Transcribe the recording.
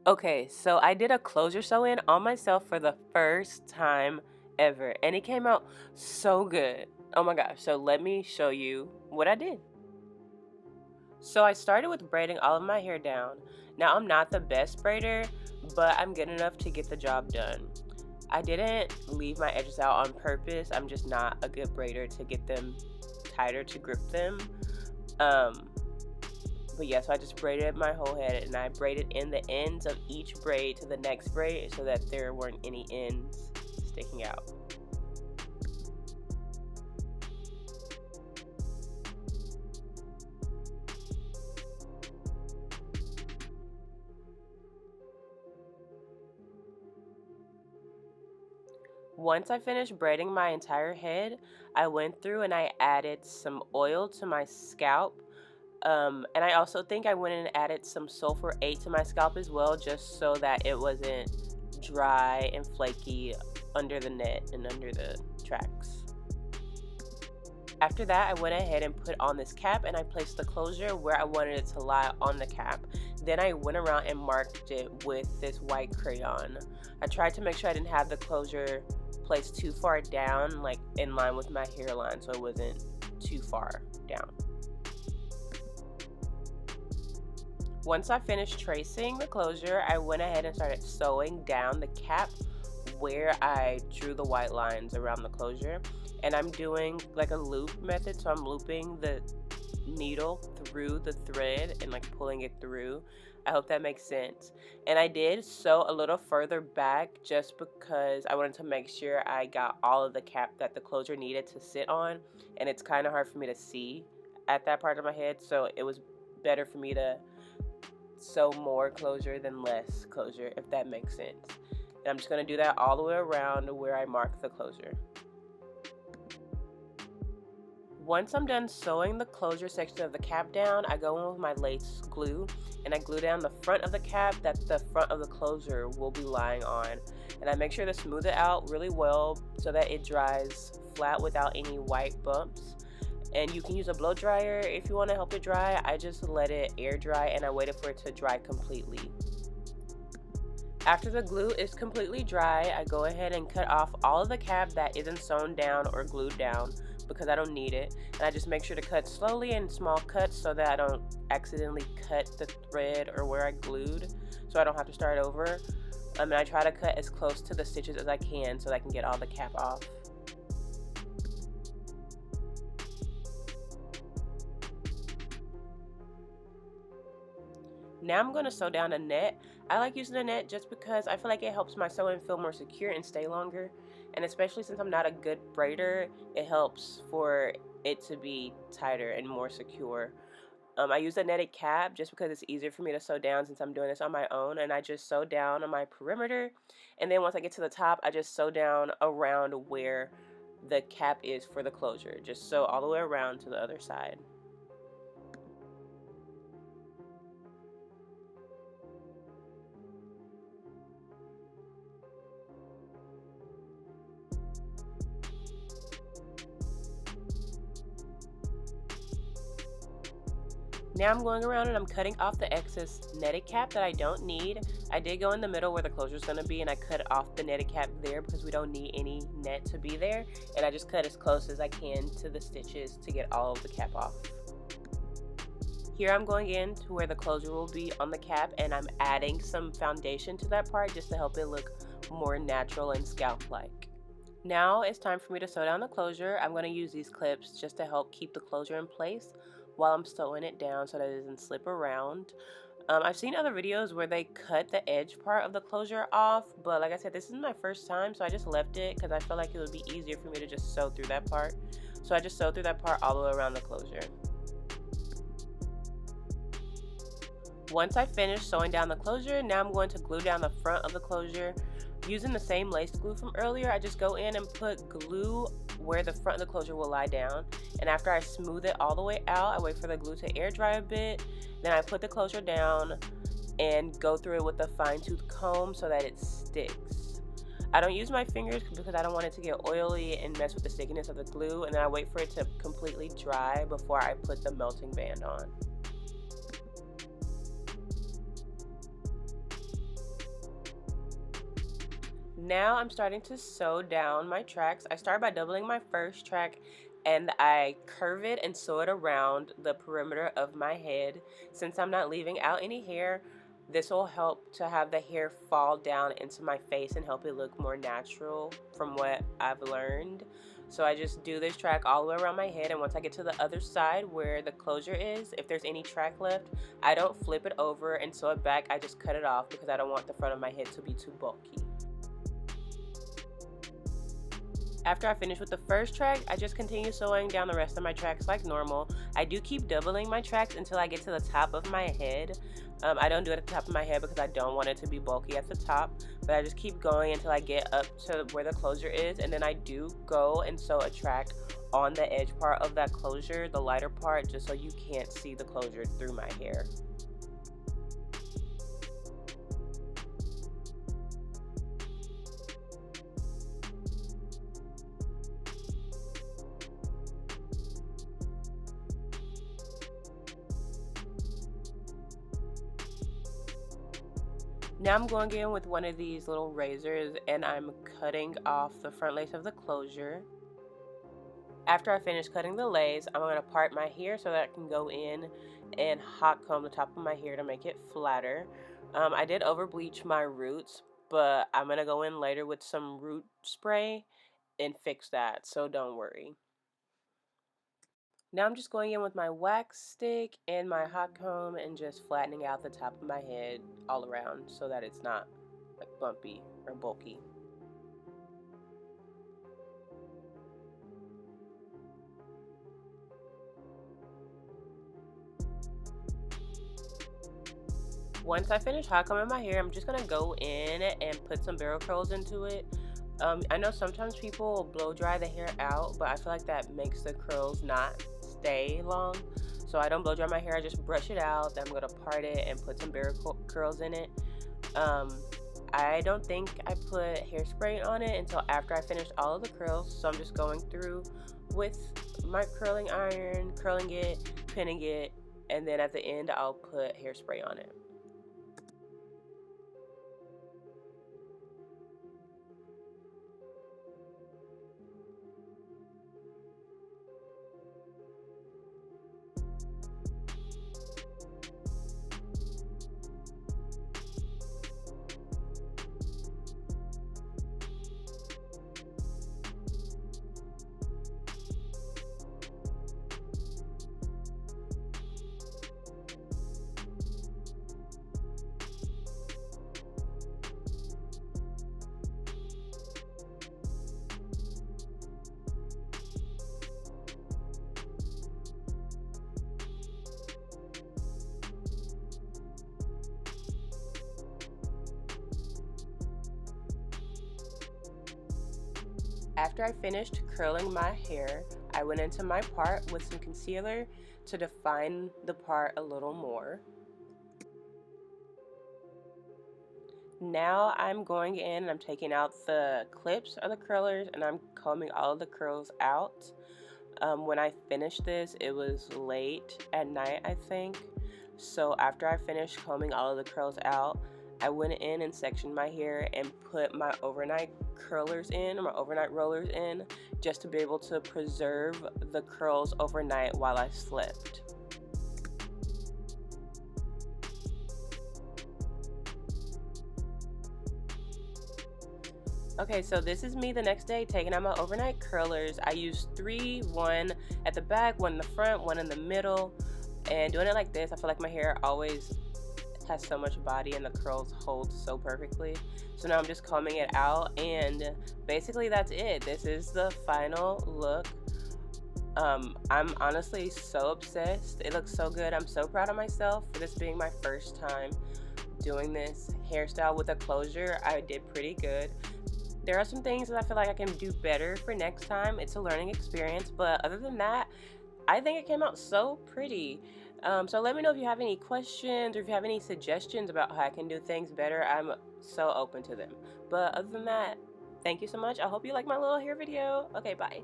Okay, so I did a closure sew-in on myself for the first time ever, and it came out so good. Oh my gosh, so let me show you what I did. So I started with braiding all of my hair down. Now I'm not the best braider, but I'm good enough to get the job done. I didn't leave my edges out on purpose. I'm just not a good braider to get them tighter to grip them. Um, but yeah, so I just braided my whole head and I braided in the ends of each braid to the next braid so that there weren't any ends sticking out. Once I finished braiding my entire head, I went through and I added some oil to my scalp. And I also think I went and added some sulfur 8 to my scalp as well, just so that it wasn't dry and flaky under the net and under the tracks. After that, I went ahead and put on this cap and I placed the closure where I wanted it to lie on the cap. Then I went around and marked it with this white crayon. I tried to make sure I didn't have the closure placed too far down, like in line with my hairline, so it wasn't too far down. Once I finished tracing the closure, I went ahead and started sewing down the cap where I drew the white lines around the closure. And I'm doing like a loop method, so I'm looping the needle through the thread and like pulling it through. I hope that makes sense. And I did sew a little further back just because I wanted to make sure I got all of the cap that the closure needed to sit on, and it's kind of hard for me to see at that part of my head, so it was better for me to sew more closure than less closure, if that makes sense. And I'm just going to do that all the way around where I mark the closure. Once I'm done sewing the closure section of the cap down, I go in with my lace glue and I glue down the front of the cap that the front of the closure will be lying on. And I make sure to smooth it out really well so that it dries flat without any white bumps. And you can use a blow dryer if you want to help it dry. I just let it air dry and I waited for it to dry completely. After the glue is completely dry, I go ahead and cut off all of the cap that isn't sewn down or glued down because I don't need it. And I just make sure to cut slowly in small cuts so that I don't accidentally cut the thread or where I glued, so I don't have to start over. And I try to cut as close to the stitches as I can so that I can get all the cap off. Now I'm going to sew down a net. I like using a net just because I feel like it helps my sewing feel more secure and stay longer. And especially since I'm not a good braider, it helps for it to be tighter and more secure. I use a netted cap just because it's easier for me to sew down since I'm doing this on my own. And I just sew down on my perimeter. And then once I get to the top, I just sew down around where the cap is for the closure. Just sew all the way around to the other side. Now I'm going around and I'm cutting off the excess netted cap that I don't need. I did go in the middle where the closure is going to be and I cut off the netted cap there because we don't need any net to be there. And I just cut as close as I can to the stitches to get all of the cap off. Here I'm going in to where the closure will be on the cap and I'm adding some foundation to that part just to help it look more natural and scalp-like. Now it's time for me to sew down the closure. I'm going to use these clips just to help keep the closure in place while I'm sewing it down so that it doesn't slip around. I've seen other videos where they cut the edge part of the closure off, but like I said, this is my first time, so I just left it because I felt like it would be easier for me to just sew through that part. So I just sewed through that part all the way around the closure. Once I finish sewing down the closure, now I'm going to glue down the front of the closure. Using the same lace glue from earlier, I just go in and put glue where the front of the closure will lie down. And after I smooth it all the way out, I wait for the glue to air dry a bit. Then I put the closure down and go through it with a fine-tooth comb so that it sticks. I don't use my fingers because I don't want it to get oily and mess with the stickiness of the glue. And then I wait for it to completely dry before I put the melting band on. Now I'm starting to sew down my tracks. I start by doubling my first track and I curve it and sew it around the perimeter of my head. Since I'm not leaving out any hair, this will help to have the hair fall down into my face and help it look more natural from what I've learned. So I just do this track all the way around my head, and once I get to the other side where the closure is, if there's any track left, I don't flip it over and sew it back. I just cut it off because I don't want the front of my head to be too bulky. After I finish with the first track, I just continue sewing down the rest of my tracks like normal. I do keep doubling my tracks until I get to the top of my head. I don't do it at the top of my head because I don't want it to be bulky at the top, but I just keep going until I get up to where the closure is, and then I do go and sew a track on the edge part of that closure, the lighter part, just so you can't see the closure through my hair. Now I'm going in with one of these little razors and I'm cutting off the front lace of the closure. After I finish cutting the lace, I'm going to part my hair so that I can go in and hot comb the top of my hair to make it flatter. I did over bleach my roots, but I'm going to go in later with some root spray and fix that, so don't worry. Now I'm just going in with my wax stick and my hot comb and just flattening out the top of my head all around so that it's not like bumpy or bulky. Once I finish hot combing my hair, I'm just going to go in and put some barrel curls into it. I know sometimes people blow dry the hair out, but I feel like that makes the curls not stay long. So I don't blow dry my hair, I just brush it out. Then I'm going to part it and put some barrel curls in it. I don't think I put hairspray on it until after I finished all of the curls. So I'm just going through with my curling iron, curling it, pinning it, and then at the end I'll put hairspray on it. After I finished curling my hair, I went into my part with some concealer to define the part a little more. Now I'm going in and I'm taking out the clips of the curlers and I'm combing all of the curls out. When I finished this, it was late at night, I think. So after I finished combing all of the curls out, I went in and sectioned my hair and put my overnight curlers in, or my overnight rollers in, just to be able to preserve the curls overnight while I slept. Okay, so this is me the next day taking out my overnight curlers. I used three, one at the back, one in the front, one in the middle. And doing it like this, I feel like my hair always has so much body and the curls hold so perfectly. So now I'm just combing it out and basically that's it. This is the final look. I'm honestly so obsessed. It looks so good. I'm so proud of myself for this being my first time doing this hairstyle with a closure. I did pretty good. There are some things that I feel like I can do better for next time. It's a learning experience, but other than that, I think it came out so pretty. So let me know if you have any questions or if you have any suggestions about how I can do things better. I'm so open to them. But other than that, thank you so much. I hope you like my little hair video. Okay, bye.